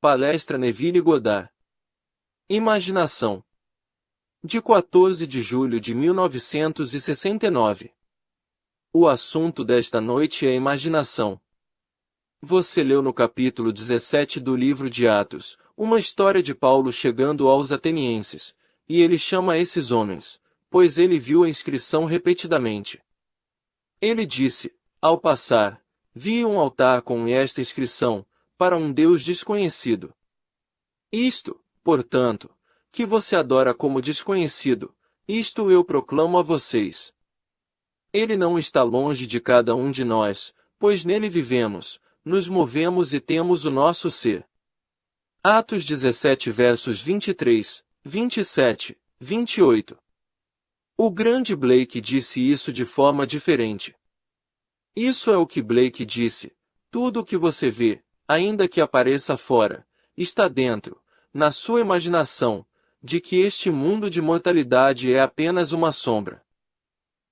Palestra Neville Goddard. Imaginação. De 14 de julho de 1969. O assunto desta noite é imaginação. Você leu no capítulo 17 do livro de Atos, uma história de Paulo chegando aos atenienses, e ele chama esses homens, pois ele viu a inscrição repetidamente. Ele disse, ao passar, vi um altar com esta inscrição, para um Deus desconhecido. Isto, portanto, que você adora como desconhecido, isto eu proclamo a vocês. Ele não está longe de cada um de nós, pois nele vivemos, nos movemos e temos o nosso ser. Atos 17 versos 23, 27, 28. O grande Blake disse isso de forma diferente. Isso é o que Blake disse: tudo o que você vê, ainda que apareça fora, está dentro, na sua imaginação, de que este mundo de mortalidade é apenas uma sombra.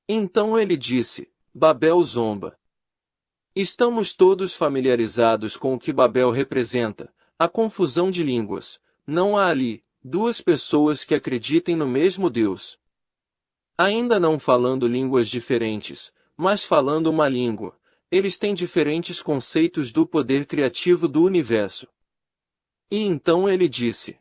Então ele disse, Babel zomba. Estamos todos familiarizados com o que Babel representa, a confusão de línguas. Não há ali duas pessoas que acreditem no mesmo Deus. Ainda não falando línguas diferentes, mas falando uma língua, eles têm diferentes conceitos do poder criativo do universo. E então ele disse: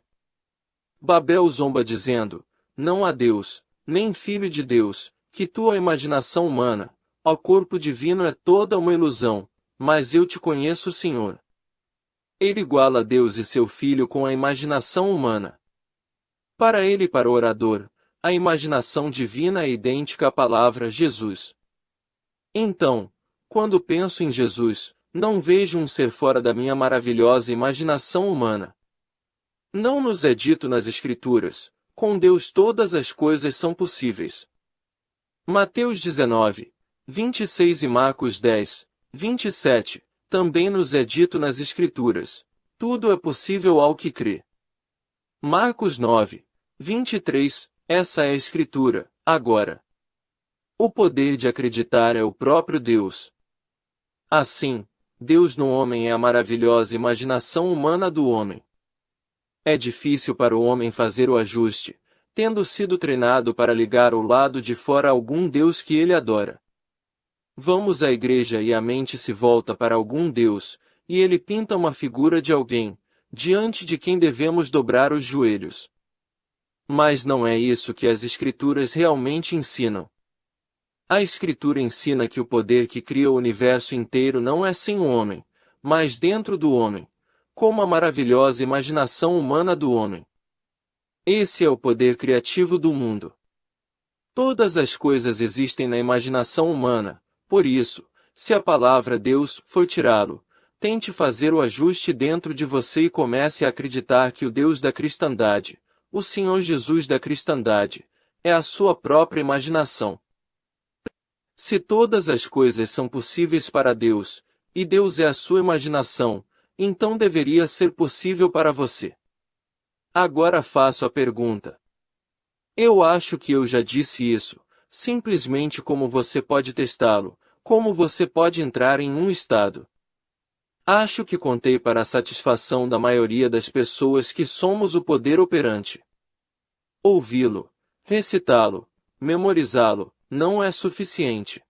Babel zomba dizendo, não há Deus, nem Filho de Deus, que tua imaginação humana, ó corpo divino é toda uma ilusão, mas eu te conheço, Senhor. Ele iguala Deus e seu Filho com a imaginação humana. Para ele e para o orador, a imaginação divina é idêntica à palavra Jesus. Então, quando penso em Jesus, não vejo um ser fora da minha maravilhosa imaginação humana. Não nos é dito nas Escrituras, com Deus todas as coisas são possíveis. Mateus 19, 26 e Marcos 10, 27, também nos é dito nas Escrituras, tudo é possível ao que crê. Marcos 9, 23, essa é a Escritura, agora. O poder de acreditar é o próprio Deus. Assim, Deus no homem é a maravilhosa imaginação humana do homem. É difícil para o homem fazer o ajuste, tendo sido treinado para ligar ao lado de fora algum Deus que ele adora. Vamos à igreja e a mente se volta para algum Deus, e ele pinta uma figura de alguém, diante de quem devemos dobrar os joelhos. Mas não é isso que as Escrituras realmente ensinam. A Escritura ensina que o poder que cria o universo inteiro não é sem o homem, mas dentro do homem, como a maravilhosa imaginação humana do homem. Esse é o poder criativo do mundo. Todas as coisas existem na imaginação humana, por isso, se a palavra Deus for tirá-lo, tente fazer o ajuste dentro de você e comece a acreditar que o Deus da cristandade, o Senhor Jesus da cristandade, é a sua própria imaginação. Se todas as coisas são possíveis para Deus, e Deus é a sua imaginação, então deveria ser possível para você. Agora faço a pergunta. Eu acho que eu já disse isso, simplesmente como você pode testá-lo, como você pode entrar em um estado. Acho que contei para a satisfação da maioria das pessoas que somos o poder operante. Ouvi-lo, recitá-lo, memorizá-lo, não é suficiente.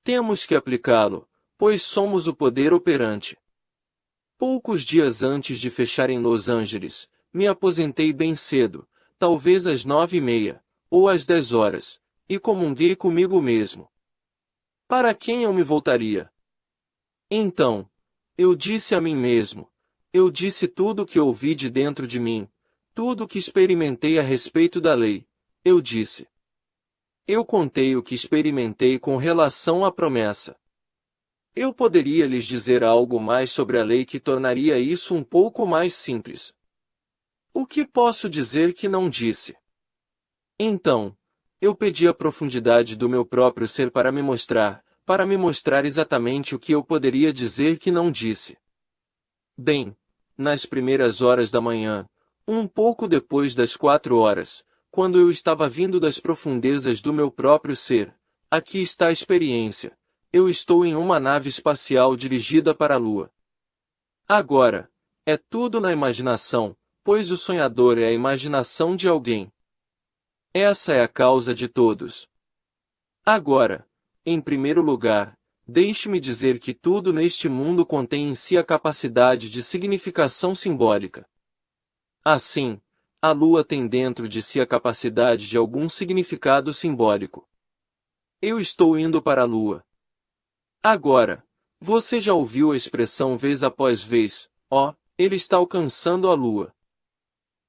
Temos que aplicá-lo, pois somos o poder operante. Poucos dias antes de fechar em Los Angeles, me aposentei bem cedo, talvez às 9:30, ou às 10 horas, e comunguei comigo mesmo. Para quem eu me voltaria? Então, eu disse a mim mesmo, eu disse tudo o que ouvi de dentro de mim, tudo o que experimentei a respeito da lei, eu disse. Eu contei o que experimentei com relação à promessa. Eu poderia lhes dizer algo mais sobre a lei que tornaria isso um pouco mais simples. O que posso dizer que não disse? Então, eu pedi a profundidade do meu próprio ser para me mostrar exatamente o que eu poderia dizer que não disse. Bem, nas primeiras horas da manhã, um pouco depois das 4 horas, quando eu estava vindo das profundezas do meu próprio ser, aqui está a experiência. Eu estou em uma nave espacial dirigida para a Lua. Agora, É tudo na imaginação, pois o sonhador é a imaginação de alguém. Essa é a causa de todos. Agora, em primeiro lugar, deixe-me dizer que tudo neste mundo contém em si a capacidade de significação simbólica. Assim, a lua tem dentro de si a capacidade de algum significado simbólico. Eu estou indo para a lua. Agora, você já ouviu a expressão vez após vez, ó, ele está alcançando a lua.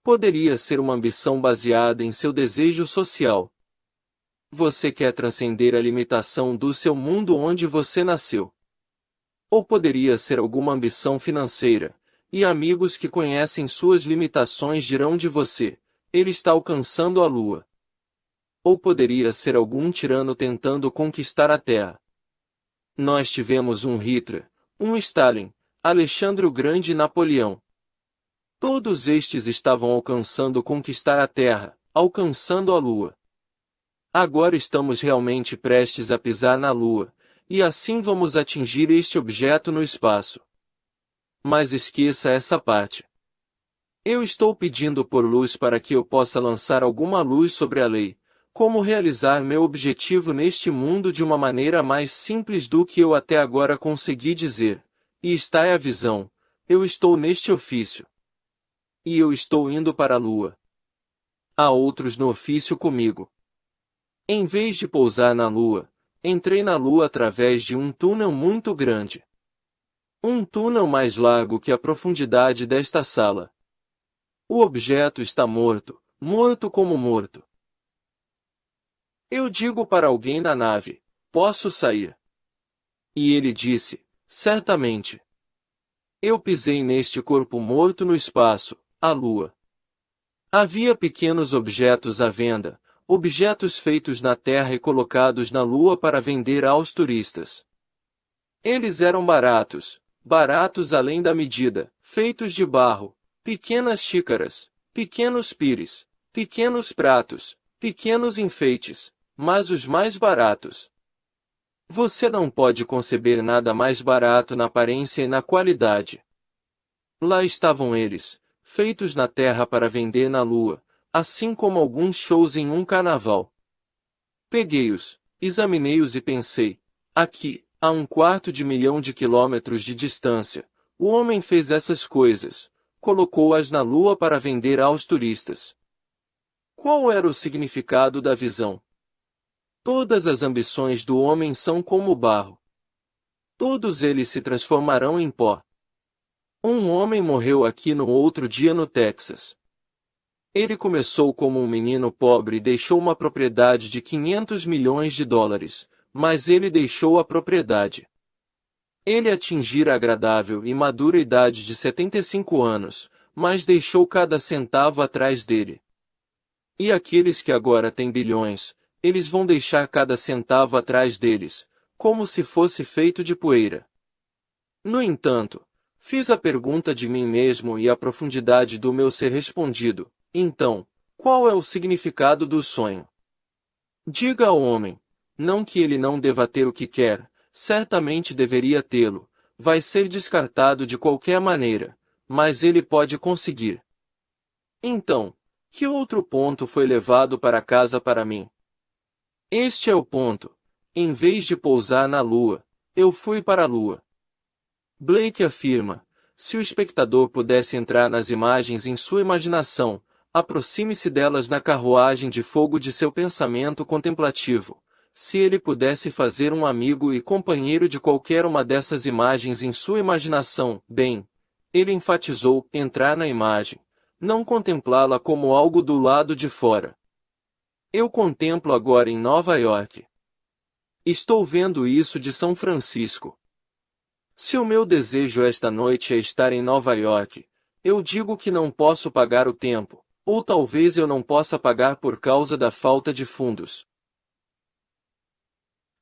Poderia ser uma ambição baseada em seu desejo social. Você quer transcender a limitação do seu mundo onde você nasceu. Ou poderia ser alguma ambição financeira, e amigos que conhecem suas limitações dirão de você, ele está alcançando a lua. Ou poderia ser algum tirano tentando conquistar a terra. Nós tivemos um Hitler, um Stalin, Alexandre o Grande e Napoleão. Todos estes estavam alcançando conquistar a terra, alcançando a lua. Agora estamos realmente prestes a pisar na lua, e assim vamos atingir este objeto no espaço. Mas esqueça essa parte. Eu estou pedindo por luz para que eu possa lançar alguma luz sobre a lei, como realizar meu objetivo neste mundo de uma maneira mais simples do que eu até agora consegui dizer, e está é a visão, eu estou neste ofício. E eu estou indo para a lua. Há outros no ofício comigo. Em vez de pousar na lua, entrei na lua através de um túnel muito grande. Um túnel mais largo que a profundidade desta sala. O objeto está morto, morto como morto. Eu digo para alguém na nave, posso sair? E ele disse, certamente. Eu pisei neste corpo morto no espaço, a lua. Havia pequenos objetos à venda, objetos feitos na Terra e colocados na lua para vender aos turistas. Eles eram baratos, baratos além da medida, feitos de barro, pequenas xícaras, pequenos pires, pequenos pratos, pequenos enfeites, mas os mais baratos. Você não pode conceber nada mais barato na aparência e na qualidade. Lá estavam eles, feitos na terra para vender na lua, assim como alguns shows em um carnaval. Peguei-os, examinei-os e pensei, aqui, a 1/4 de quilômetros de distância, o homem fez essas coisas, colocou-as na lua para vender aos turistas. Qual era o significado da visão? Todas as ambições do homem são como barro. Todos eles se transformarão em pó. Um homem morreu aqui no outro dia no Texas. Ele começou como um menino pobre e deixou uma propriedade de 500 milhões de dólares, mas ele deixou a propriedade. Ele atingira a agradável e madura idade de 75 anos, mas deixou cada centavo atrás dele. E aqueles que agora têm bilhões, eles vão deixar cada centavo atrás deles, como se fosse feito de poeira. No entanto, fiz a pergunta de mim mesmo e a profundidade do meu ser respondido, então, qual é o significado do sonho? Diga ao homem, não que ele não deva ter o que quer, certamente deveria tê-lo, vai ser descartado de qualquer maneira, mas ele pode conseguir. Então, que outro ponto foi levado para casa para mim? Este é o ponto. Em vez de pousar na lua, eu fui para a lua. Blake afirma, se o espectador pudesse entrar nas imagens em sua imaginação, aproxime-se delas na carruagem de fogo de seu pensamento contemplativo. Se ele pudesse fazer um amigo e companheiro de qualquer uma dessas imagens em sua imaginação, bem, ele enfatizou entrar na imagem, não contemplá-la como algo do lado de fora. Eu contemplo agora em Nova York. Estou vendo isso de São Francisco. Se o meu desejo esta noite é estar em Nova York, eu digo que não posso pagar o tempo, ou talvez eu não possa pagar por causa da falta de fundos.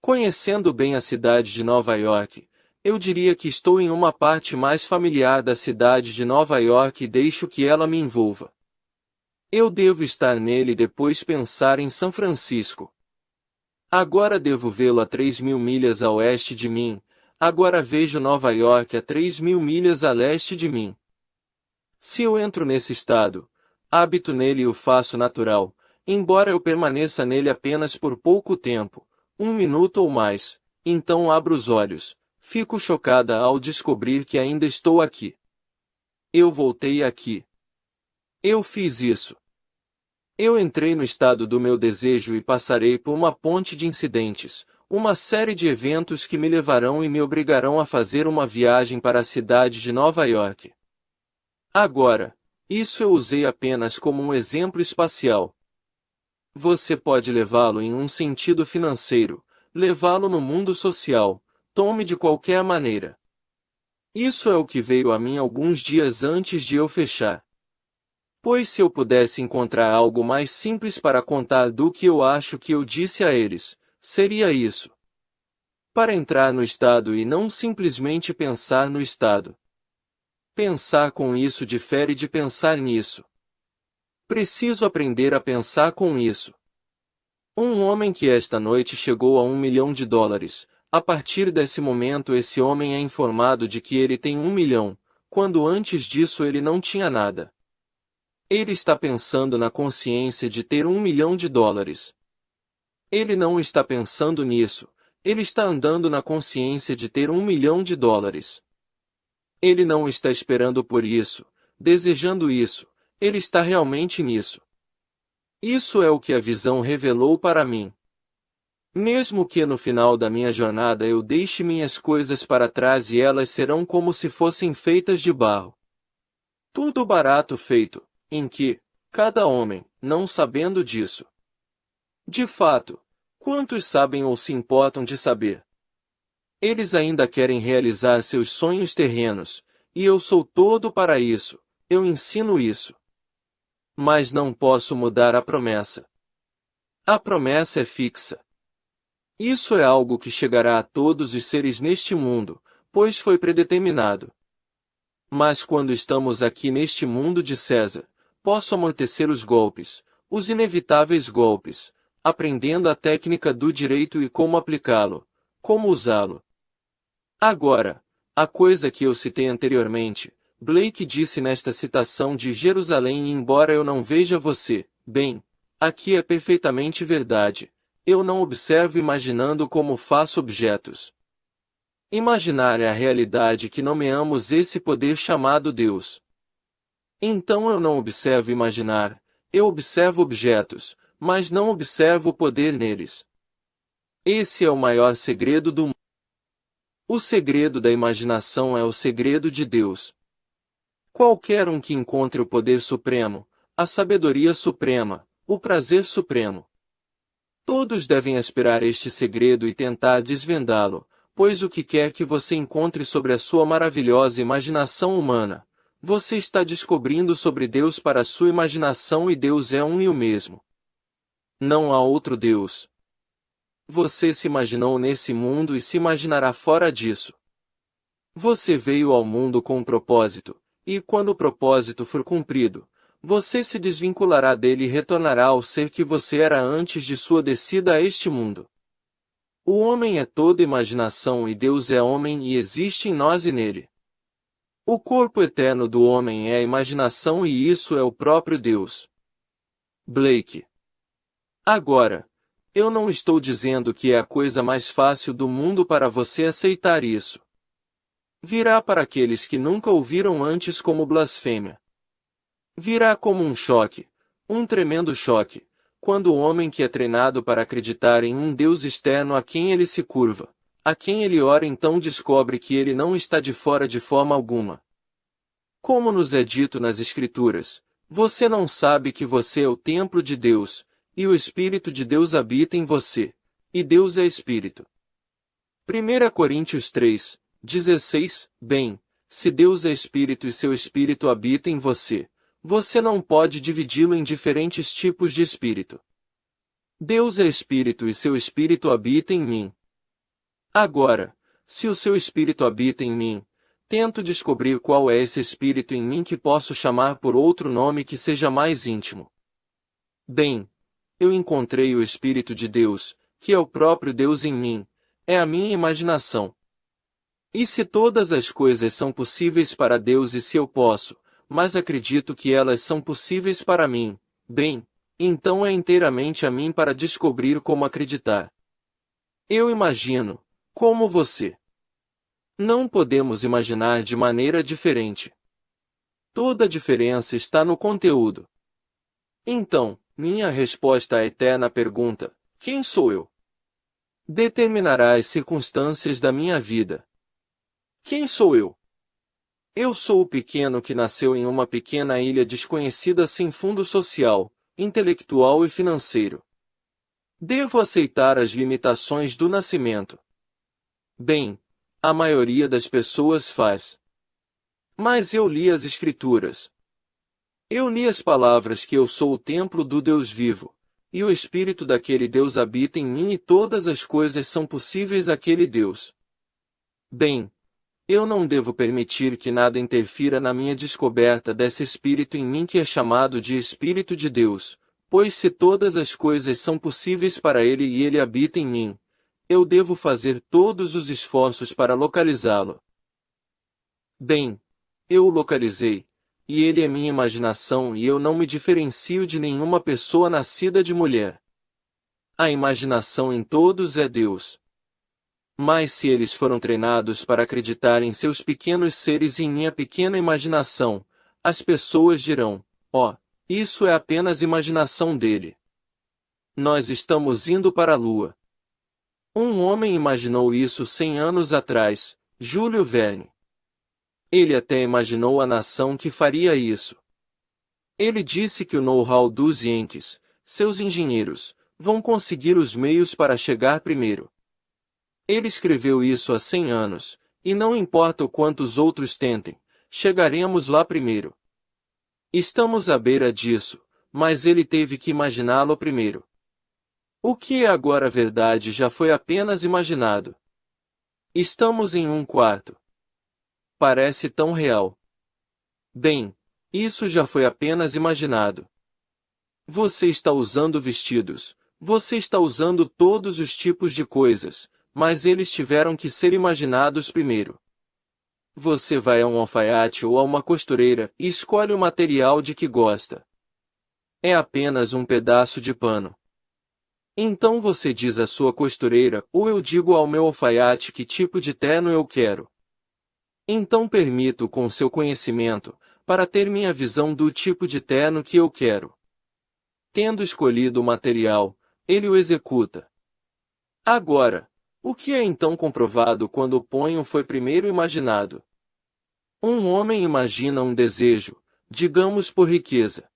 Conhecendo bem a cidade de Nova York, eu diria que estou em uma parte mais familiar da cidade de Nova York e deixo que ela me envolva. Eu devo estar nele e depois pensar em São Francisco. Agora devo vê-lo a 3.000 milhas a oeste de mim, agora vejo Nova York a 3.000 milhas a leste de mim. Se eu entro nesse estado, habito nele e o faço natural, embora eu permaneça nele apenas por pouco tempo, 1 minuto ou mais, então abro os olhos, fico chocada ao descobrir que ainda estou aqui. Eu voltei aqui. Eu fiz isso. Eu entrei no estado do meu desejo e passarei por uma ponte de incidentes, uma série de eventos que me levarão e me obrigarão a fazer uma viagem para a cidade de Nova York. Agora, isso eu usei apenas como um exemplo espacial. Você pode levá-lo em um sentido financeiro, levá-lo no mundo social, tome de qualquer maneira. Isso é o que veio a mim alguns dias antes de eu fechar. Pois se eu pudesse encontrar algo mais simples para contar do que eu acho que eu disse a eles, seria isso. Para entrar no estado e não simplesmente pensar no estado. Pensar com isso difere de pensar nisso. Preciso aprender a pensar com isso. Um homem que esta noite chegou a $1 milhão, a partir desse momento esse homem é informado de que ele tem 1 milhão, quando antes disso ele não tinha nada. Ele está pensando na consciência de ter $1 milhão. Ele não está pensando nisso, ele está andando na consciência de ter $1 milhão. Ele não está esperando por isso, desejando isso, ele está realmente nisso. Isso é o que a visão revelou para mim. Mesmo que no final da minha jornada eu deixe minhas coisas para trás e elas serão como se fossem feitas de barro. Tudo barato feito, em que, cada homem, não sabendo disso. De fato, quantos sabem ou se importam de saber? Eles ainda querem realizar seus sonhos terrenos, e eu sou todo para isso, eu ensino isso. Mas não posso mudar a promessa. A promessa é fixa. Isso é algo que chegará a todos os seres neste mundo, pois foi predeterminado. Mas quando estamos aqui neste mundo de César, posso amortecer os golpes, os inevitáveis golpes, aprendendo a técnica do direito e como aplicá-lo, como usá-lo. Agora, a coisa que eu citei anteriormente, Blake disse nesta citação de Jerusalém e embora eu não veja você, bem, aqui é perfeitamente verdade, eu não observo imaginando como faço objetos. Imaginar é a realidade que nomeamos esse poder chamado Deus. Então eu não observo imaginar, eu observo objetos, mas não observo o poder neles. Esse é o maior segredo do mundo. O segredo da imaginação é o segredo de Deus. Qualquer um que encontre o poder supremo, a sabedoria suprema, o prazer supremo. Todos devem aspirar este segredo e tentar desvendá-lo, pois o que quer que você encontre sobre a sua maravilhosa imaginação humana, você está descobrindo sobre Deus para a sua imaginação e Deus é um e o mesmo. Não há outro Deus. Você se imaginou nesse mundo e se imaginará fora disso. Você veio ao mundo com um propósito, e quando o propósito for cumprido, você se desvinculará dele e retornará ao ser que você era antes de sua descida a este mundo. O homem é toda imaginação e Deus é homem e existe em nós e nele. O corpo eterno do homem é a imaginação e isso é o próprio Deus. Blake. Agora, eu não estou dizendo que é a coisa mais fácil do mundo para você aceitar isso. Virá para aqueles que nunca ouviram antes como blasfêmia. Virá como um choque, um tremendo choque, quando o homem que é treinado para acreditar em um Deus externo a quem ele se curva, a quem ele ora então descobre que ele não está de fora de forma alguma. Como nos é dito nas Escrituras, você não sabe que você é o templo de Deus, e o Espírito de Deus habita em você, e Deus é Espírito. 1 Coríntios 3, 16, bem, se Deus é Espírito e seu Espírito habita em você, você não pode dividi-lo em diferentes tipos de Espírito. Deus é Espírito e seu Espírito habita em mim. Agora, se o seu Espírito habita em mim, tento descobrir qual é esse Espírito em mim que posso chamar por outro nome que seja mais íntimo. Bem, eu encontrei o Espírito de Deus, que é o próprio Deus em mim, é a minha imaginação. E se todas as coisas são possíveis para Deus e se eu posso, mas acredito que elas são possíveis para mim. Bem, então é inteiramente a mim para descobrir como acreditar. Eu imagino, como você. Não podemos imaginar de maneira diferente. Toda a diferença está no conteúdo. Então, minha resposta à eterna pergunta: quem sou eu? Determinará as circunstâncias da minha vida. Quem sou eu? Eu sou o pequeno que nasceu em uma pequena ilha desconhecida sem fundo social, intelectual e financeiro. Devo aceitar as limitações do nascimento. Bem, a maioria das pessoas faz. Mas eu li as Escrituras. Eu li as palavras que eu sou o templo do Deus vivo, e o Espírito daquele Deus habita em mim e todas as coisas são possíveis àquele Deus. Bem, eu não devo permitir que nada interfira na minha descoberta desse Espírito em mim que é chamado de Espírito de Deus, pois se todas as coisas são possíveis para Ele e Ele habita em mim, eu devo fazer todos os esforços para localizá-lo. Bem, eu o localizei, e ele é minha imaginação e eu não me diferencio de nenhuma pessoa nascida de mulher. A imaginação em todos é Deus. Mas se eles foram treinados para acreditar em seus pequenos seres e em minha pequena imaginação, as pessoas dirão: ó, isso é apenas imaginação dele. Nós estamos indo para a Lua. Um homem imaginou isso 100 anos atrás, Júlio Verne. Ele até imaginou a nação que faria isso. Ele disse que o know-how dos Yankees, seus engenheiros, vão conseguir os meios para chegar primeiro. Ele escreveu isso há 100 anos, e não importa o quanto os outros tentem, chegaremos lá primeiro. Estamos à beira disso, mas ele teve que imaginá-lo primeiro. O que é agora verdade já foi apenas imaginado. Estamos em um quarto. Parece tão real. Bem, isso já foi apenas imaginado. Você está usando vestidos, você está usando todos os tipos de coisas, mas eles tiveram que ser imaginados primeiro. Você vai a um alfaiate ou a uma costureira e escolhe o material de que gosta. É apenas um pedaço de pano. Então você diz à sua costureira, ou eu digo ao meu alfaiate que tipo de terno eu quero. Então permito com seu conhecimento, para ter minha visão do tipo de terno que eu quero. Tendo escolhido o material, ele o executa. Agora, o que é então comprovado quando o ponho foi primeiro imaginado? Um homem imagina um desejo, digamos por riqueza.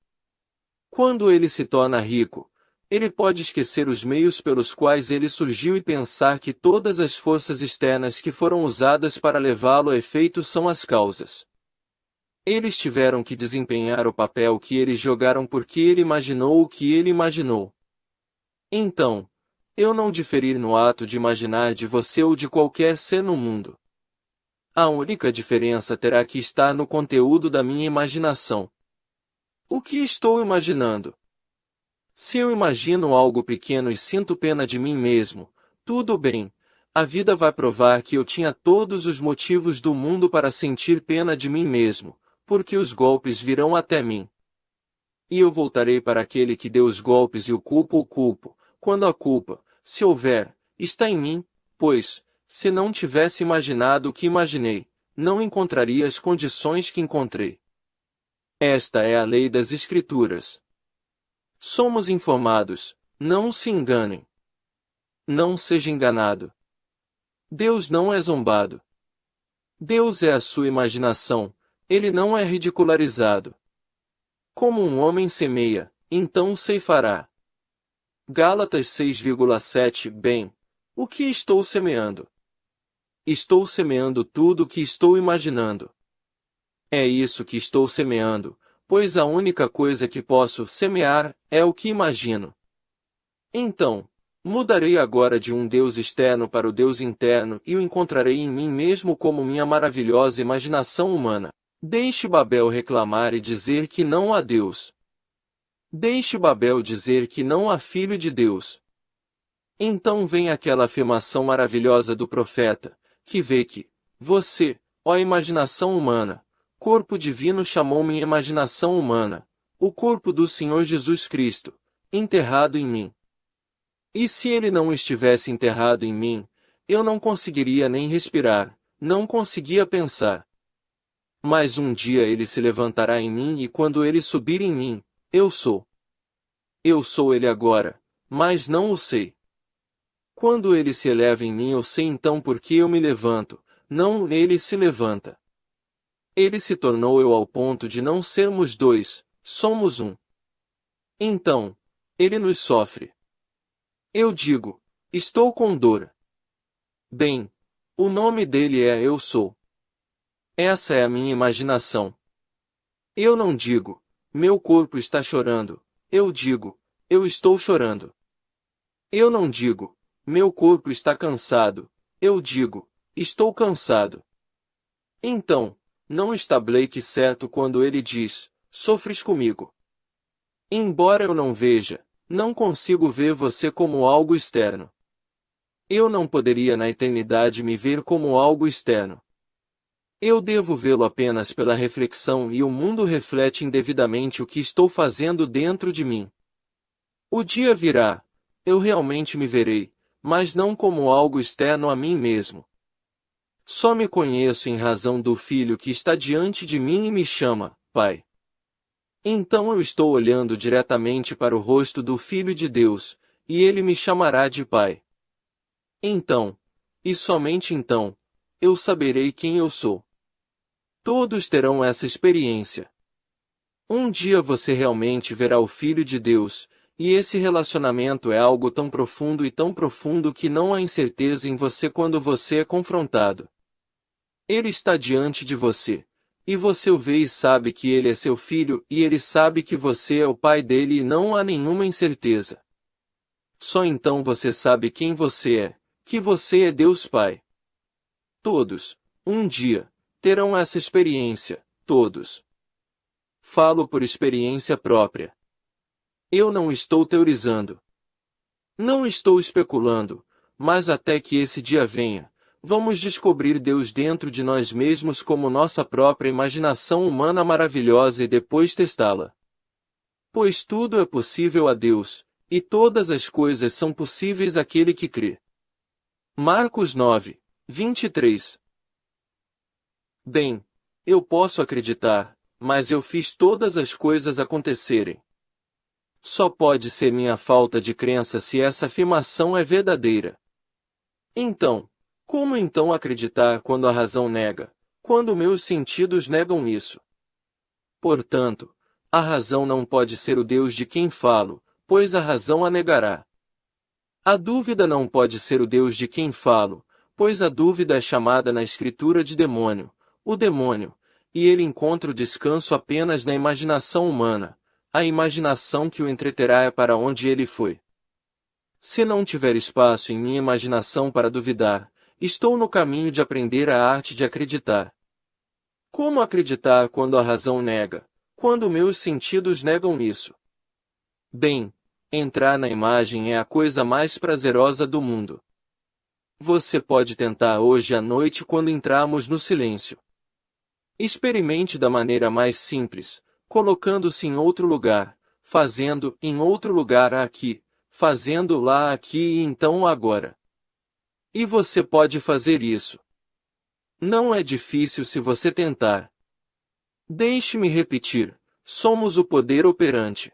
Quando ele se torna rico, ele pode esquecer os meios pelos quais ele surgiu e pensar que todas as forças externas que foram usadas para levá-lo a efeito são as causas. Eles tiveram que desempenhar o papel que eles jogaram porque ele imaginou o que ele imaginou. Então, eu não diferir no ato de imaginar de você ou de qualquer ser no mundo. A única diferença terá que estar no conteúdo da minha imaginação. O que estou imaginando? Se eu imagino algo pequeno e sinto pena de mim mesmo, tudo bem, a vida vai provar que eu tinha todos os motivos do mundo para sentir pena de mim mesmo, porque os golpes virão até mim. E eu voltarei para aquele que deu os golpes e o culpo, quando a culpa, se houver, está em mim, pois, se não tivesse imaginado o que imaginei, não encontraria as condições que encontrei. Esta é a lei das Escrituras. Somos informados, não se enganem. Não seja enganado. Deus não é zombado. Deus é a sua imaginação, ele não é ridicularizado. Como um homem semeia, então ceifará. Gálatas 6,7 Bem, o que estou semeando? Estou semeando tudo o que estou imaginando. É isso que estou semeando, pois a única coisa que posso semear é o que imagino. Então, mudarei agora de um Deus externo para o Deus interno e o encontrarei em mim mesmo como minha maravilhosa imaginação humana. Deixe Babel reclamar e dizer que não há Deus. Deixe Babel dizer que não há Filho de Deus. Então vem aquela afirmação maravilhosa do profeta, que vê que, você, ó imaginação humana, corpo divino chamou minha imaginação humana, o corpo do Senhor Jesus Cristo, enterrado em mim. E se ele não estivesse enterrado em mim, eu não conseguiria nem respirar, não conseguia pensar. Mas um dia ele se levantará em mim e quando ele subir em mim, eu sou. Eu sou ele agora, mas não o sei. Quando ele se eleva em mim eu sei então porque eu me levanto, não ele se levanta. Ele se tornou eu ao ponto de não sermos dois, somos um. Então, ele nos sofre. Eu digo, estou com dor. Bem, o nome dele é Eu Sou. Essa é a minha imaginação. Eu não digo, meu corpo está chorando, eu digo, eu estou chorando. Eu não digo, meu corpo está cansado, eu digo, estou cansado. Então, não está Blake certo quando ele diz, sofres comigo. Embora eu não veja, não consigo ver você como algo externo. Eu não poderia na eternidade me ver como algo externo. Eu devo vê-lo apenas pela reflexão e o mundo reflete indevidamente o que estou fazendo dentro de mim. O dia virá, eu realmente me verei, mas não como algo externo a mim mesmo. Só me conheço em razão do Filho que está diante de mim e me chama, Pai. Então eu estou olhando diretamente para o rosto do Filho de Deus, e ele me chamará de Pai. Então, e somente então, eu saberei quem eu sou. Todos terão essa experiência. Um dia você realmente verá o Filho de Deus, e esse relacionamento é algo tão profundo e tão profundo que não há incerteza em você quando você é confrontado. Ele está diante de você, e você o vê e sabe que ele é seu filho e ele sabe que você é o pai dele e não há nenhuma incerteza. Só então você sabe quem você é, que você é Deus Pai. Todos, um dia, terão essa experiência, todos. Falo por experiência própria. Eu não estou teorizando. Não estou especulando, mas até que esse dia venha, vamos descobrir Deus dentro de nós mesmos como nossa própria imaginação humana maravilhosa e depois testá-la. Pois tudo é possível a Deus, e todas as coisas são possíveis àquele que crê. Marcos 9, 23. Bem, eu posso acreditar, mas eu fiz todas as coisas acontecerem. Só pode ser minha falta de crença se essa afirmação é verdadeira. Então, como então acreditar quando a razão nega, quando meus sentidos negam isso? Portanto, a razão não pode ser o Deus de quem falo, pois a razão a negará. A dúvida não pode ser o Deus de quem falo, pois a dúvida é chamada na Escritura de demônio, o demônio, e ele encontra o descanso apenas na imaginação humana, a imaginação que o entreterá é para onde ele foi. Se não tiver espaço em minha imaginação para duvidar, estou no caminho de aprender a arte de acreditar. Como acreditar quando a razão nega, quando meus sentidos negam isso? Bem, entrar na imagem é a coisa mais prazerosa do mundo. Você pode tentar hoje à noite quando entrarmos no silêncio. Experimente da maneira mais simples, colocando-se em outro lugar, fazendo em outro lugar aqui, fazendo lá aqui e então agora. E você pode fazer isso. Não é difícil se você tentar. Deixe-me repetir, somos o poder operante.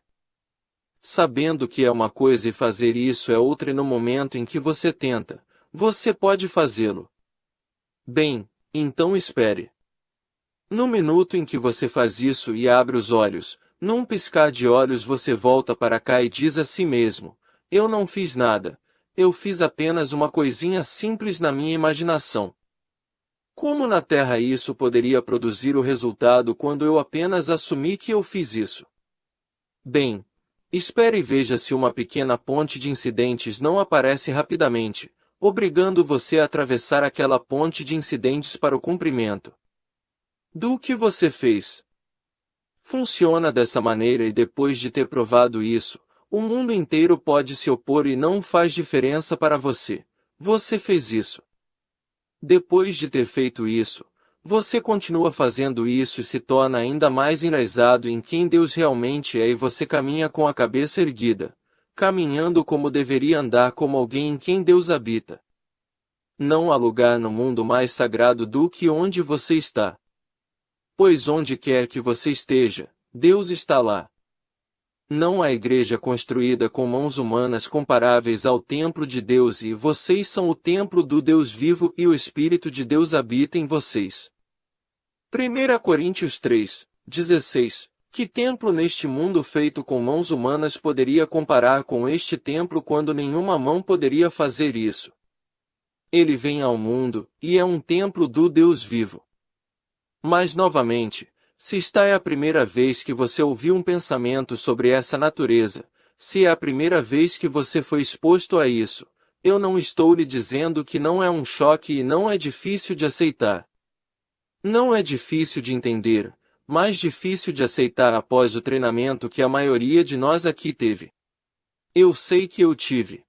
Sabendo que é uma coisa e fazer isso é outra e no momento em que você tenta, você pode fazê-lo. Bem, então espere. No minuto em que você faz isso e abre os olhos, num piscar de olhos você volta para cá e diz a si mesmo, eu não fiz nada, eu fiz apenas uma coisinha simples na minha imaginação. Como na Terra isso poderia produzir o resultado quando eu apenas assumi que eu fiz isso? Bem, espere e veja se uma pequena ponte de incidentes não aparece rapidamente, obrigando você a atravessar aquela ponte de incidentes para o cumprimento do que você fez. Funciona dessa maneira e depois de ter provado isso, o mundo inteiro pode se opor e não faz diferença para você. Você fez isso. Depois de ter feito isso, Você continua fazendo isso e se torna ainda mais enraizado em quem Deus realmente é e você caminha com a cabeça erguida, caminhando como deveria andar como alguém em quem Deus habita. Não há lugar no mundo mais sagrado do que onde você está. Pois onde quer que você esteja, Deus está lá. Não há igreja construída com mãos humanas comparáveis ao templo de Deus e vocês são o templo do Deus vivo e o Espírito de Deus habita em vocês. 1 Coríntios 3, 16. Que templo neste mundo feito com mãos humanas poderia comparar com este templo quando nenhuma mão poderia fazer isso? Ele vem ao mundo, e é um templo do Deus vivo. Mas novamente, se esta é a primeira vez que você ouviu um pensamento sobre essa natureza, se é a primeira vez que você foi exposto a isso, eu não estou lhe dizendo que não é um choque e não é difícil de aceitar. Não é difícil de entender, mas difícil de aceitar após o treinamento que a maioria de nós aqui teve. Eu sei que eu tive.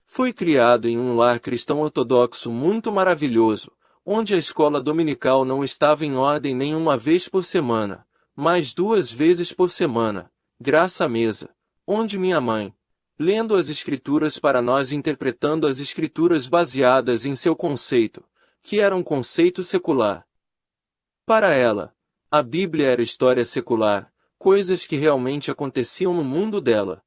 Fui criado em um lar cristão ortodoxo muito maravilhoso, onde a escola dominical não estava em ordem nem uma vez por semana, mas 2 vezes por semana, graça à mesa, onde minha mãe, lendo as Escrituras para nós interpretando as Escrituras baseadas em seu conceito, que era um conceito secular. Para ela, a Bíblia era história secular, coisas que realmente aconteciam no mundo dela.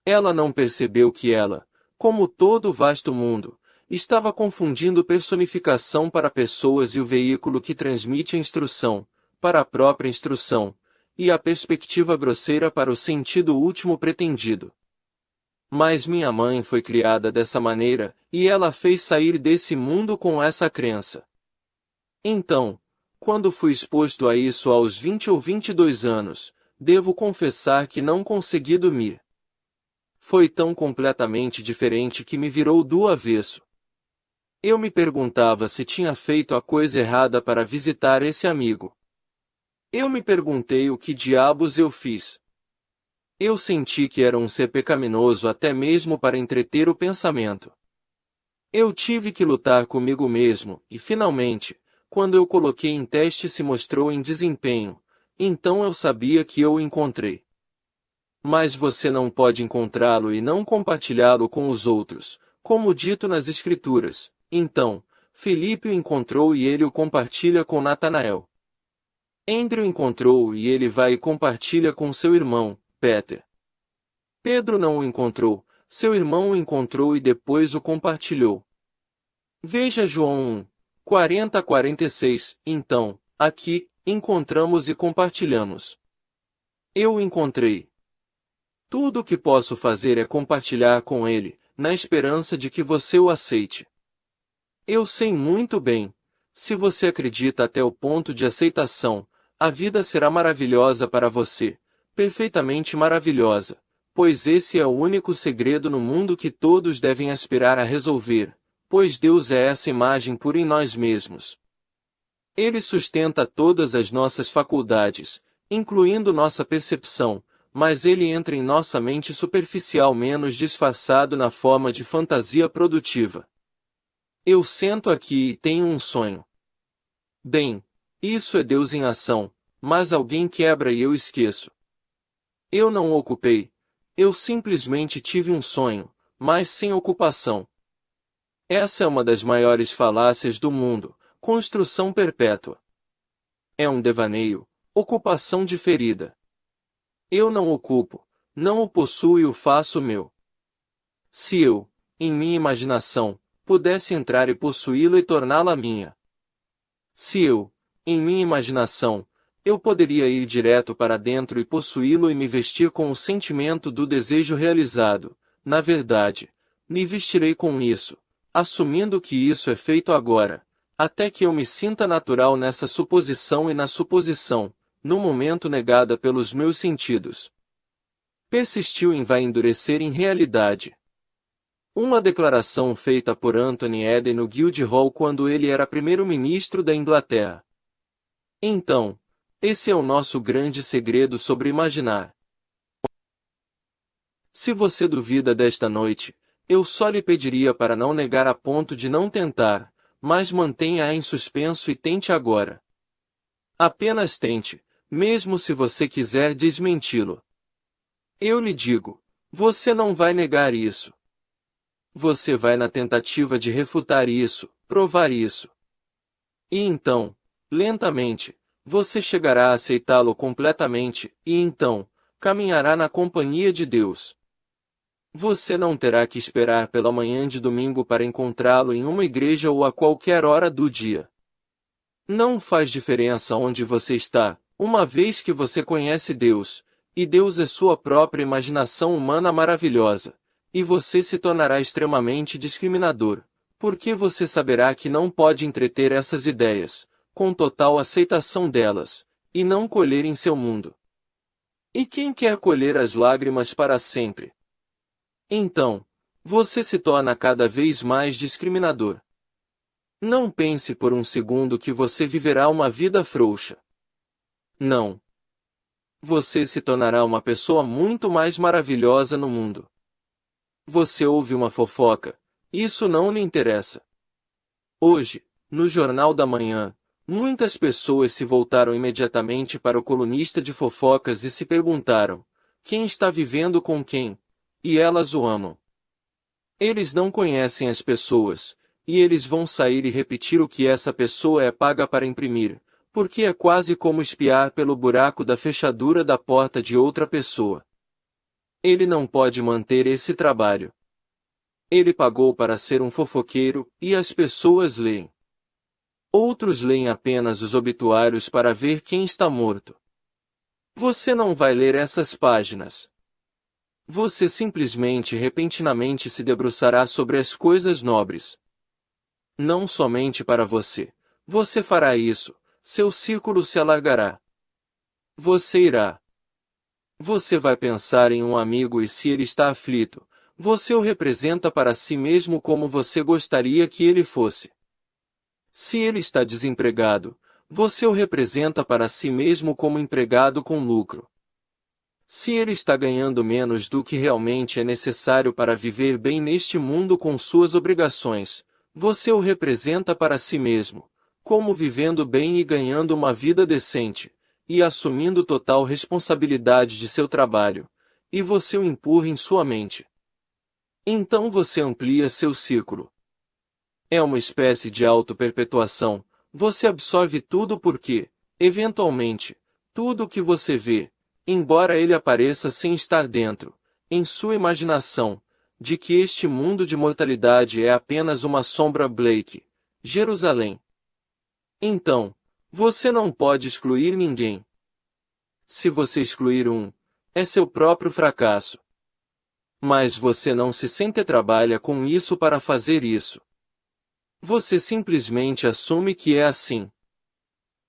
Ela não percebeu que ela, como todo o vasto mundo, estava confundindo personificação para pessoas e o veículo que transmite a instrução, para a própria instrução, e a perspectiva grosseira para o sentido último pretendido. Mas minha mãe foi criada dessa maneira, e ela fez sair desse mundo com essa crença. Então, quando fui exposto a isso aos 20 ou 22 anos, devo confessar que não consegui dormir. Foi tão completamente diferente que me virou do avesso. Eu me perguntava se tinha feito a coisa errada para visitar esse amigo. Eu me perguntei o que diabos eu fiz. Eu senti que era um ser pecaminoso até mesmo para entreter o pensamento. Eu tive que lutar comigo mesmo, e finalmente, quando eu coloquei em teste se mostrou em desempenho, então eu sabia que eu o encontrei. Mas você não pode encontrá-lo e não compartilhá-lo com os outros, como dito nas Escrituras. Então, Filipe o encontrou e ele o compartilha com Natanael. Andrew encontrou e ele vai e compartilha com seu irmão, Peter. Pedro não o encontrou, seu irmão o encontrou e depois o compartilhou. Veja João 1, 40-46, então, aqui, encontramos e compartilhamos. Eu o encontrei. Tudo o que posso fazer é compartilhar com ele, na esperança de que você o aceite. Eu sei muito bem, se você acredita até o ponto de aceitação, a vida será maravilhosa para você, perfeitamente maravilhosa, pois esse é o único segredo no mundo que todos devem aspirar a resolver, pois Deus é essa imagem pura em nós mesmos. Ele sustenta todas as nossas faculdades, incluindo nossa percepção, mas ele entra em nossa mente superficial menos disfarçado na forma de fantasia produtiva. Eu sento aqui e tenho um sonho. Bem, isso é Deus em ação, mas alguém quebra e eu esqueço. Eu não o ocupei. Eu simplesmente tive um sonho, mas sem ocupação. Essa é uma das maiores falácias do mundo, construção perpétua. É um devaneio, ocupação diferida. Eu não ocupo, não o possuo e o faço meu. Se eu, em minha imaginação, pudesse entrar e possuí-la e torná-la minha. Se eu, em minha imaginação, eu poderia ir direto para dentro e possuí-lo e me vestir com o sentimento do desejo realizado, na verdade, me vestirei com isso, assumindo que isso é feito agora, até que eu me sinta natural nessa suposição e na suposição, no momento negada pelos meus sentidos. Persistiu em vai endurecer em realidade. Uma declaração feita por Anthony Eden no Guildhall quando ele era primeiro-ministro da Inglaterra. Então, esse é o nosso grande segredo sobre imaginar. Se você duvida desta noite, eu só lhe pediria para não negar a ponto de não tentar, mas mantenha-a em suspenso e tente agora. Apenas tente, mesmo se você quiser desmenti-lo. Eu lhe digo, você não vai negar isso. Você vai na tentativa de refutar isso, provar isso. E então, lentamente, você chegará a aceitá-lo completamente, e então, caminhará na companhia de Deus. Você não terá que esperar pela manhã de domingo para encontrá-lo em uma igreja ou a qualquer hora do dia. Não faz diferença onde você está, uma vez que você conhece Deus, e Deus é sua própria imaginação humana maravilhosa, e você se tornará extremamente discriminador, porque você saberá que não pode entreter essas ideias, com total aceitação delas, e não colher em seu mundo. E quem quer colher as lágrimas para sempre? Então, você se torna cada vez mais discriminador. Não pense por um segundo que você viverá uma vida frouxa. Não. Você se tornará uma pessoa muito mais maravilhosa no mundo. Você ouve uma fofoca, isso não lhe interessa. Hoje, no Jornal da Manhã, muitas pessoas se voltaram imediatamente para o colunista de fofocas e se perguntaram: quem está vivendo com quem? E elas o amam. Eles não conhecem as pessoas, e eles vão sair e repetir o que essa pessoa é paga para imprimir, porque é quase como espiar pelo buraco da fechadura da porta de outra pessoa. Ele não pode manter esse trabalho. Ele pagou para ser um fofoqueiro, e as pessoas leem. Outros leem apenas os obituários para ver quem está morto. Você não vai ler essas páginas. Você simplesmente repentinamente se debruçará sobre as coisas nobres. Não somente para você. Você fará isso, seu círculo se alargará. Você irá. Você vai pensar em um amigo e se ele está aflito, você o representa para si mesmo como você gostaria que ele fosse. Se ele está desempregado, você o representa para si mesmo como empregado com lucro. Se ele está ganhando menos do que realmente é necessário para viver bem neste mundo com suas obrigações, você o representa para si mesmo, como vivendo bem e ganhando uma vida decente, e assumindo total responsabilidade de seu trabalho, e você o empurra em sua mente. Então você amplia seu círculo. É uma espécie de auto-perpetuação, você absorve tudo porque, eventualmente, tudo o que você vê, embora ele apareça sem estar dentro, em sua imaginação, de que este mundo de mortalidade é apenas uma sombra Blake, Jerusalém. Então, você não pode excluir ninguém. Se você excluir um, é seu próprio fracasso. Mas você não se sente trabalha com isso para fazer isso. Você simplesmente assume que é assim.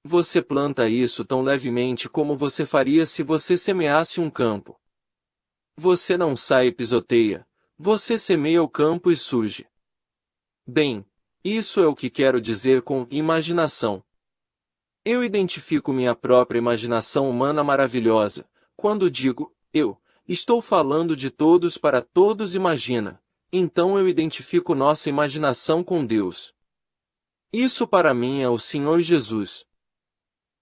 Você planta isso tão levemente como você faria se você semeasse um campo. Você não sai e pisoteia, você semeia o campo e surge. Bem, isso é o que quero dizer com imaginação. Eu identifico minha própria imaginação humana maravilhosa, quando digo, eu, estou falando de todos para todos imagina, então eu identifico nossa imaginação com Deus. Isso para mim é o Senhor Jesus.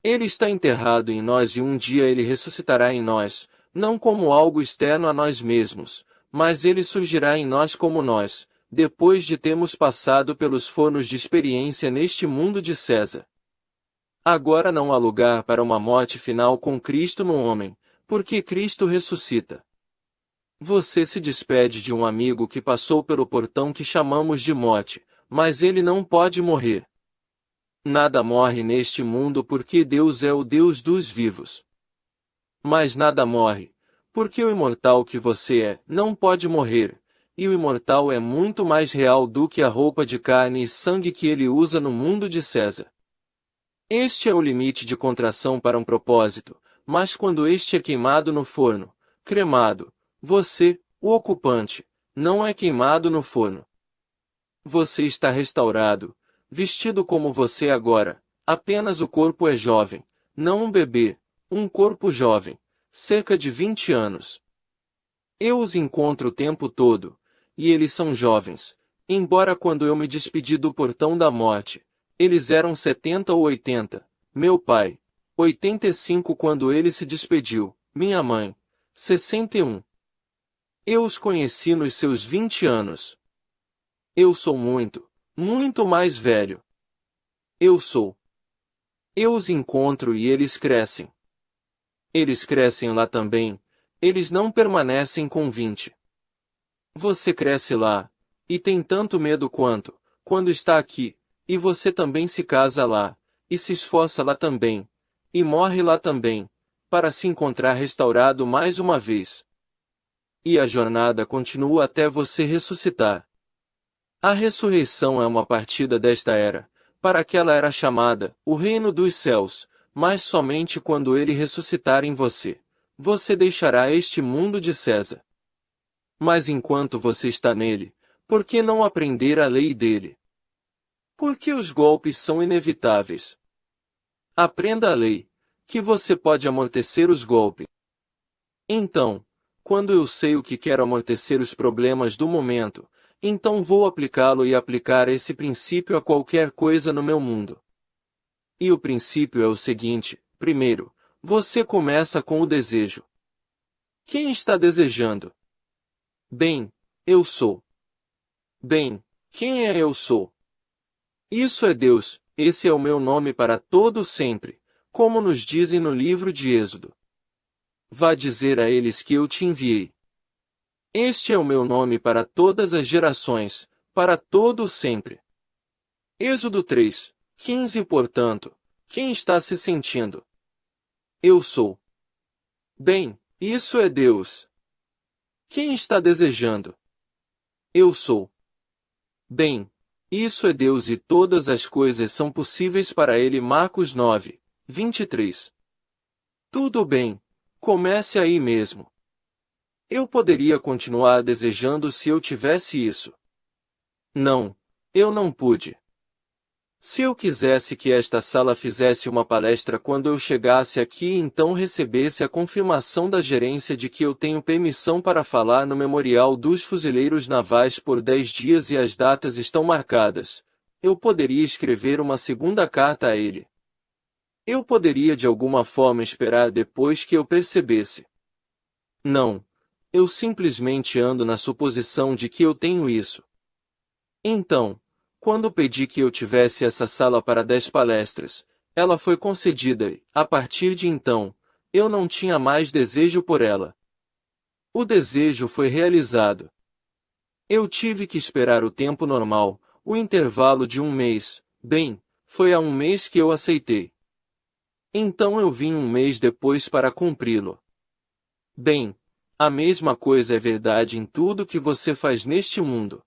Ele está enterrado em nós e um dia ele ressuscitará em nós, não como algo externo a nós mesmos, mas ele surgirá em nós como nós, depois de termos passado pelos fornos de experiência neste mundo de César. Agora não há lugar para uma morte final com Cristo no homem, porque Cristo ressuscita. Você se despede de um amigo que passou pelo portão que chamamos de morte, mas ele não pode morrer. Nada morre neste mundo porque Deus é o Deus dos vivos. Mas nada morre, porque o imortal que você é, não pode morrer, e o imortal é muito mais real do que a roupa de carne e sangue que ele usa no mundo de César. Este é o limite de contração para um propósito, mas quando este é queimado no forno, cremado, você, o ocupante, não é queimado no forno. Você está restaurado, vestido como você agora, apenas o corpo é jovem, não um bebê, um corpo jovem, cerca de 20 anos. Eu os encontro o tempo todo, e eles são jovens, Embora quando eu me despedi do portão da morte, eles eram 70 ou 80, meu pai, 85 quando ele se despediu, minha mãe, 61. Eu os conheci nos seus 20 anos. Eu sou muito, muito mais velho. Eu sou. Eu os encontro e eles crescem. Eles crescem lá também, eles não permanecem com 20. Você cresce lá, e tem tanto medo quanto, quando está aqui, e você também se casa lá, e se esforça lá também, e morre lá também, para se encontrar restaurado mais uma vez. E a jornada continua até você ressuscitar. A ressurreição é uma partida desta era, para aquela era chamada, o reino dos céus, mas somente quando ele ressuscitar em você, você deixará este mundo de César. Mas enquanto você está nele, por que não aprender a lei dele? Porque os golpes são inevitáveis. Aprenda a lei, que você pode amortecer os golpes. Então, quando eu sei o que quero amortecer os problemas do momento, então vou aplicá-lo e aplicar esse princípio a qualquer coisa no meu mundo. E o princípio é o seguinte: primeiro, você começa com o desejo. Quem está desejando? Bem, eu sou. Bem, quem é eu sou? Isso é Deus, esse é o meu nome para todo sempre, como nos dizem no livro de Êxodo. Vá dizer a eles que eu te enviei. Este é o meu nome para todas as gerações, para todo sempre. Êxodo 3, 15. Portanto, quem está se sentindo? Eu sou. Bem, isso é Deus. Quem está desejando? Eu sou. Bem, isso é Deus e todas as coisas são possíveis para ele. Marcos 9, 23. Tudo bem, comece aí mesmo. Eu poderia continuar desejando se eu tivesse isso. Não, eu não pude. Se eu quisesse que esta sala fizesse uma palestra quando eu chegasse aqui e então recebesse a confirmação da gerência de que eu tenho permissão para falar no Memorial dos Fuzileiros Navais por 10 dias e as datas estão marcadas, eu poderia escrever uma segunda carta a ele. Eu poderia de alguma forma esperar depois que eu percebesse. Não. Eu simplesmente ando na suposição de que eu tenho isso. Então, quando pedi que eu tivesse essa sala para 10 palestras, ela foi concedida e, a partir de então, eu não tinha mais desejo por ela. O desejo foi realizado. Eu tive que esperar o tempo normal, o intervalo de um mês. Bem, foi há um mês que eu aceitei. Então eu vim um mês depois para cumpri-lo. Bem, a mesma coisa é verdade em tudo que você faz neste mundo.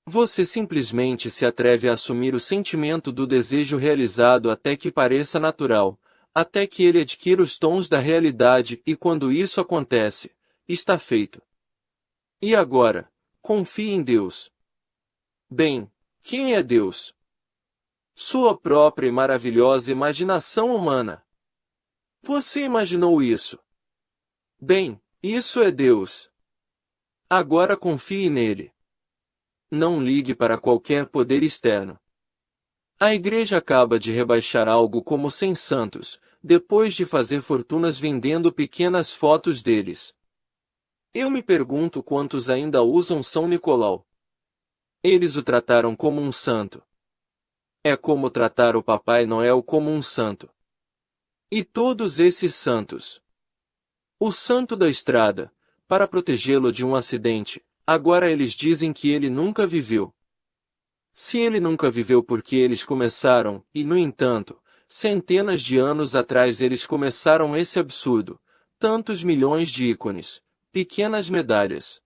Você simplesmente se atreve a assumir o sentimento do desejo realizado até que pareça natural, até que ele adquira os tons da realidade e quando isso acontece, está feito. E agora, confie em Deus. Bem, quem é Deus? Sua própria e maravilhosa imaginação humana. Você imaginou isso? Bem, isso é Deus. Agora confie nele. Não ligue para qualquer poder externo. A igreja acaba de rebaixar algo como 100 santos, depois de fazer fortunas vendendo pequenas fotos deles. Eu me pergunto quantos ainda usam São Nicolau. Eles o trataram como um santo. É como tratar o Papai Noel como um santo. E todos esses santos. O santo da estrada, para protegê-lo de um acidente, agora eles dizem que ele nunca viveu. Se ele nunca viveu porque eles começaram, e no entanto, centenas de anos atrás eles começaram esse absurdo, tantos milhões de ícones, pequenas medalhas.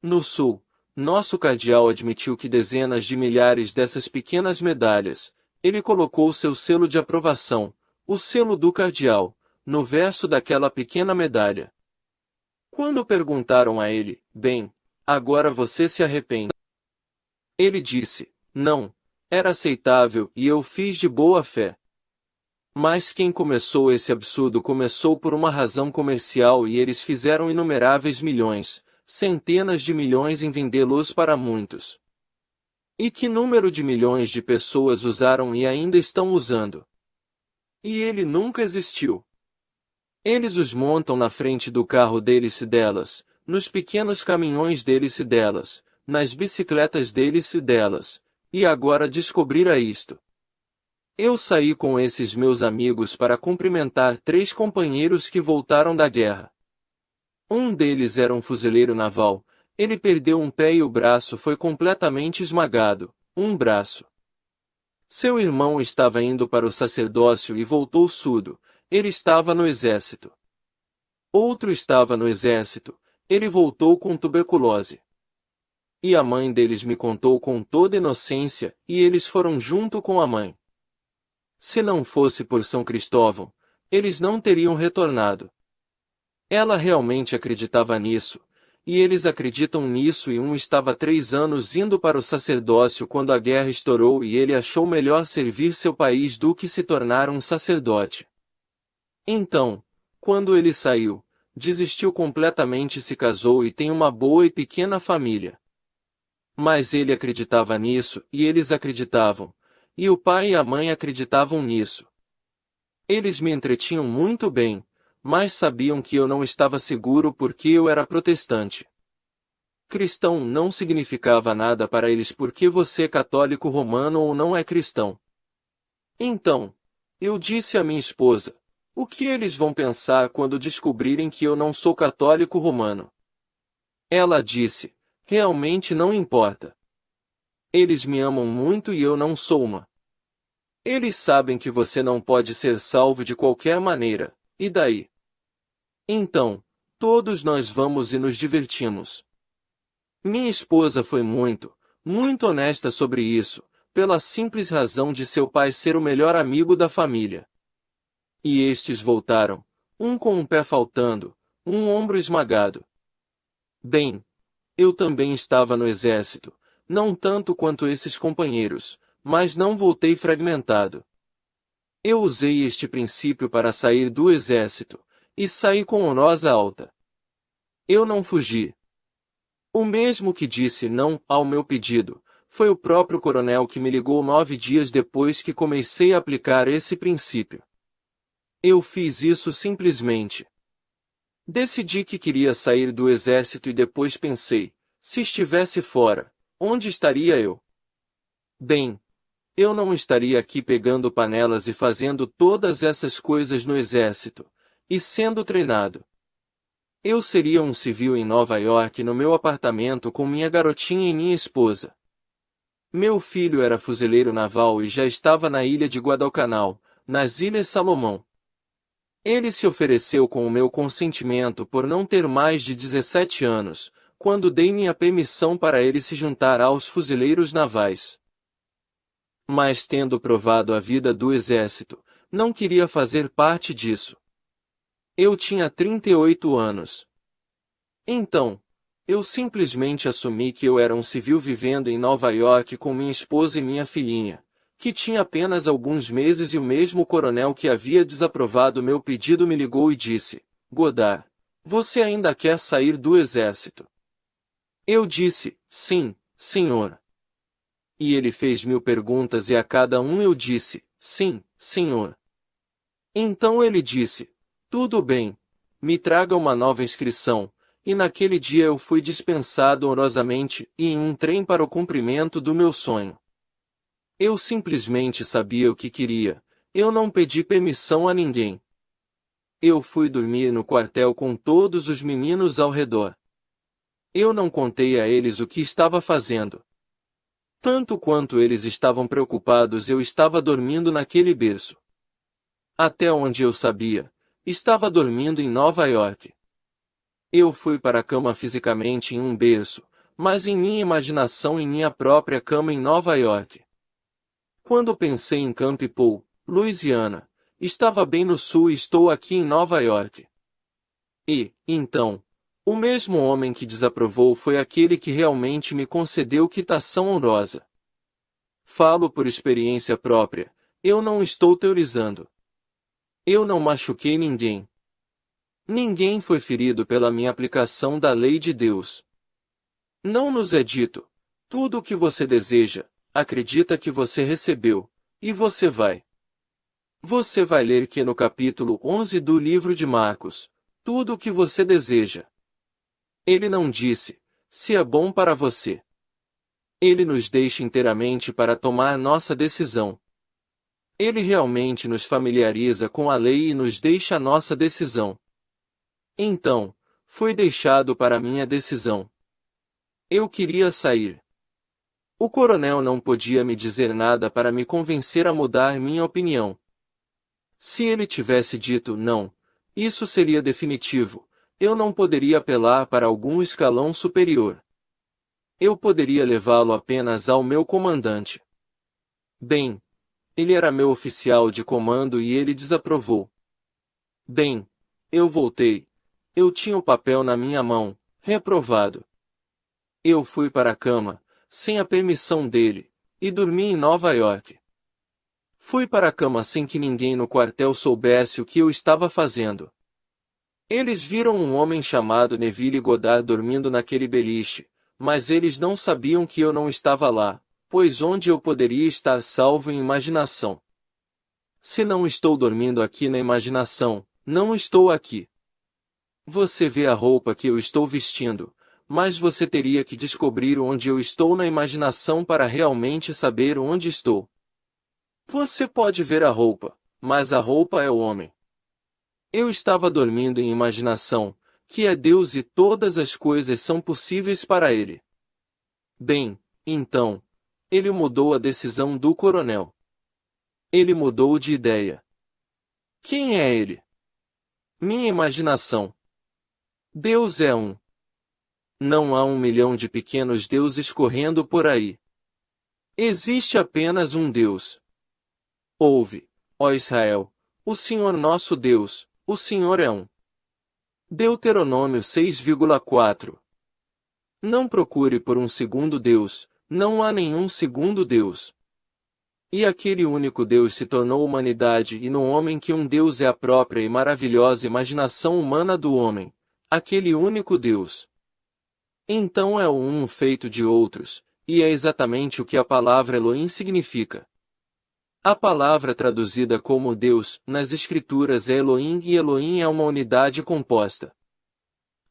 No sul, nosso cardeal admitiu que dezenas de milhares dessas pequenas medalhas, ele colocou seu selo de aprovação, o selo do cardeal, no verso daquela pequena medalha. Quando perguntaram a ele, bem, agora você se arrepende? Ele disse, não, era aceitável e eu fiz de boa fé. Mas quem começou esse absurdo começou por uma razão comercial e eles fizeram inumeráveis milhões, centenas de milhões em vendê-los para muitos. E que número de milhões de pessoas usaram e ainda estão usando? E ele nunca existiu. Eles os montam na frente do carro deles e delas, nos pequenos caminhões deles e delas, nas bicicletas deles e delas, e agora descobrira isto. Eu saí com esses meus amigos para cumprimentar 3 companheiros que voltaram da guerra. Um deles era um fuzileiro naval, ele perdeu um pé e o braço foi completamente esmagado, um braço. Seu irmão estava indo para o sacerdócio e voltou surdo, ele estava no exército. Outro estava no exército, ele voltou com tuberculose. E a mãe deles me contou com toda inocência, e eles foram junto com a mãe. Se não fosse por São Cristóvão, eles não teriam retornado. Ela realmente acreditava nisso, e eles acreditam nisso e um estava 3 anos indo para o sacerdócio quando a guerra estourou e ele achou melhor servir seu país do que se tornar um sacerdote. Então, quando ele saiu, desistiu completamente e se casou e tem uma boa e pequena família. Mas ele acreditava nisso, e eles acreditavam, e o pai e a mãe acreditavam nisso. Eles me entretinham muito bem, mas sabiam que eu não estava seguro porque eu era protestante. Cristão não significava nada para eles porque você é católico romano ou não é cristão. Então, eu disse à minha esposa, o que eles vão pensar quando descobrirem que eu não sou católico romano? Ela disse, realmente não importa. Eles me amam muito e eu não sou uma. Eles sabem que você não pode ser salvo de qualquer maneira, e daí? Então, todos nós vamos e nos divertimos. Minha esposa foi muito honesta sobre isso, pela simples razão de seu pai ser o melhor amigo da família. E estes voltaram, um com um pé faltando, um ombro esmagado. Bem, eu também estava no exército, não tanto quanto esses companheiros, mas não voltei fragmentado. Eu usei este princípio para sair do exército, e saí com honrosa alta. Eu não fugi. O mesmo que disse não ao meu pedido, foi o próprio coronel que me ligou 9 dias depois que comecei a aplicar esse princípio. Eu fiz isso simplesmente. Decidi que queria sair do exército e depois pensei, se estivesse fora, onde estaria eu? Bem, eu não estaria aqui pegando panelas e fazendo todas essas coisas no exército, e sendo treinado. Eu seria um civil em Nova York no meu apartamento com minha garotinha e minha esposa. Meu filho era fuzileiro naval e já estava na ilha de Guadalcanal, nas Ilhas Salomão. Ele se ofereceu com o meu consentimento por não ter mais de 17 anos, quando dei minha permissão para ele se juntar aos fuzileiros navais. Mas tendo provado a vida do exército, não queria fazer parte disso. Eu tinha 38 anos. Então, eu simplesmente assumi que eu era um civil vivendo em Nova York com minha esposa e minha filhinha, que tinha apenas alguns meses e o mesmo coronel que havia desaprovado meu pedido me ligou e disse, Godard, você ainda quer sair do exército? Eu disse, sim, senhor. E ele fez 1000 perguntas e a cada um eu disse, sim, senhor. Então ele disse, tudo bem, me traga uma nova inscrição, e naquele dia eu fui dispensado honrosamente e em um trem para o cumprimento do meu sonho. Eu simplesmente sabia o que queria, eu não pedi permissão a ninguém. Eu fui dormir no quartel com todos os meninos ao redor. Eu não contei a eles o que estava fazendo. Tanto quanto eles estavam preocupados, eu estava dormindo naquele berço. Até onde eu sabia, estava dormindo em Nova York. Eu fui para a cama fisicamente em um berço, mas em minha imaginação em minha própria cama em Nova York. Quando pensei em Camp Paul, Louisiana, estava bem no sul e estou aqui em Nova York. E, então, o mesmo homem que desaprovou foi aquele que realmente me concedeu quitação honrosa. Falo por experiência própria, eu não estou teorizando. Eu não machuquei ninguém. Ninguém foi ferido pela minha aplicação da lei de Deus. Não nos é dito, Tudo o que você deseja, acredita que você recebeu, e você vai. Você vai ler que no capítulo 11 do livro de Marcos, tudo o que você deseja. Ele não disse, se é bom para você. Ele nos deixa inteiramente para tomar nossa decisão. Ele realmente nos familiariza com a lei e nos deixa a nossa decisão. Então, foi deixado para minha decisão. Eu queria sair. O coronel não podia me dizer nada para me convencer a mudar minha opinião. Se ele tivesse dito não, isso seria definitivo, eu não poderia apelar para algum escalão superior. Eu poderia levá-lo apenas ao meu comandante. Bem, ele era meu oficial de comando e ele desaprovou. Bem, eu voltei. Eu tinha o papel na minha mão, reprovado. Eu fui para a cama, sem a permissão dele, e dormi em Nova York. Fui para a cama sem que ninguém no quartel soubesse o que eu estava fazendo. Eles viram um homem chamado Neville Goddard dormindo naquele beliche, mas eles não sabiam que eu não estava lá, pois onde eu poderia estar salvo em imaginação? Se não estou dormindo aqui na imaginação, não estou aqui. Você vê a roupa que eu estou vestindo, mas você teria que descobrir onde eu estou na imaginação para realmente saber onde estou. Você pode ver a roupa, mas a roupa é o homem. Eu estava dormindo em imaginação, que é Deus e todas as coisas são possíveis para ele. Bem, então, ele mudou a decisão do coronel. Ele mudou de ideia. Quem é ele? Minha imaginação. Deus é um. Não há 1 milhão de pequenos deuses correndo por aí. Existe apenas um Deus. Ouve, ó Israel, o Senhor nosso Deus, o Senhor é um. Deuteronômio 6,4. Não procure por um segundo Deus, não há nenhum segundo Deus. E aquele único Deus se tornou humanidade e no homem que um Deus é a própria e maravilhosa imaginação humana do homem, aquele único Deus. Então é o um feito de outros, e é exatamente o que a palavra Elohim significa. A palavra traduzida como Deus, nas Escrituras é Elohim e Elohim é uma unidade composta.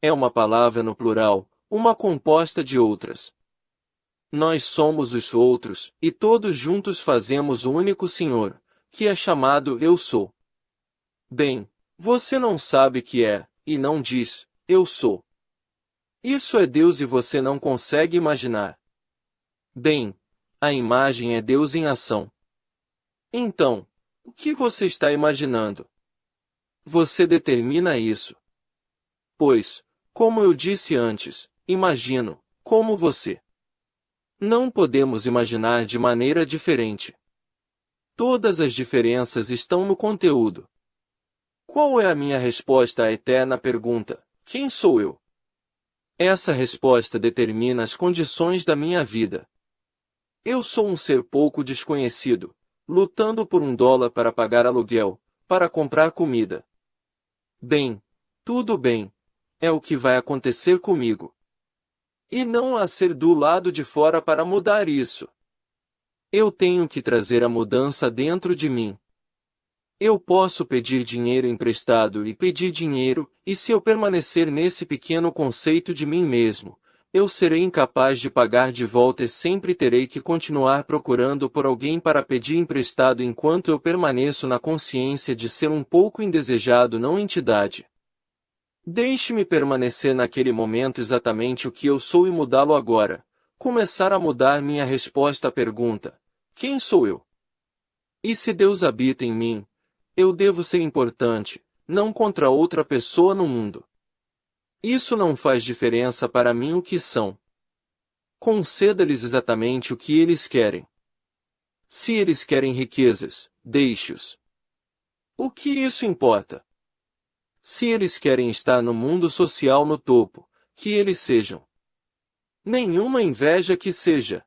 É uma palavra no plural, uma composta de outras. Nós somos os outros, e todos juntos fazemos o único Senhor, que é chamado Eu Sou. Bem, você não sabe que é, e não diz, Eu Sou. Isso é Deus e você não consegue imaginar. Bem, a imagem é Deus em ação. Então, o que você está imaginando? Você determina isso. Pois, como eu disse antes, imagino, como você. Não podemos imaginar de maneira diferente. Todas as diferenças estão no conteúdo. Qual é a minha resposta à eterna pergunta: quem sou eu? Essa resposta determina as condições da minha vida. Eu sou um ser pouco desconhecido, lutando por $1 para pagar aluguel, para comprar comida. Bem, tudo bem, é o que vai acontecer comigo. E não há ser do lado de fora para mudar isso. Eu tenho que trazer a mudança dentro de mim. Eu posso pedir dinheiro emprestado e pedir dinheiro, e se eu permanecer nesse pequeno conceito de mim mesmo, eu serei incapaz de pagar de volta e sempre terei que continuar procurando por alguém para pedir emprestado enquanto eu permaneço na consciência de ser um pouco indesejado não entidade. Deixe-me permanecer naquele momento exatamente o que eu sou e mudá-lo agora. Começar a mudar minha resposta à pergunta: quem sou eu? E se Deus habita em mim, eu devo ser importante, não contra outra pessoa no mundo. Isso não faz diferença para mim o que são. Conceda-lhes exatamente o que eles querem. Se eles querem riquezas, deixe-os. O que isso importa? Se eles querem estar no mundo social no topo, que eles sejam. Nenhuma inveja que seja.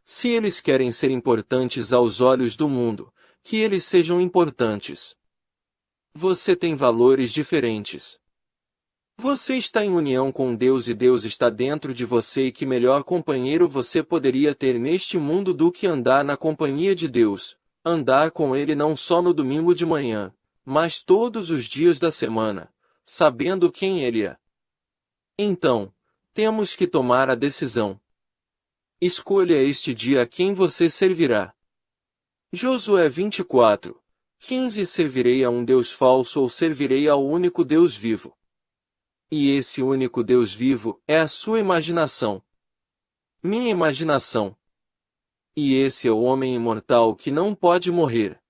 Se eles querem ser importantes aos olhos do mundo, que eles sejam importantes. Você tem valores diferentes. Você está em união com Deus e Deus está dentro de você, e que melhor companheiro você poderia ter neste mundo do que andar na companhia de Deus, andar com Ele não só no domingo de manhã, mas todos os dias da semana, sabendo quem Ele é. Então, temos que tomar a decisão. Escolha este dia a quem você servirá. Josué 24:15 Servirei a um Deus falso ou servirei ao único Deus vivo? E esse único Deus vivo é a sua imaginação. Minha imaginação. E esse é o homem imortal que não pode morrer.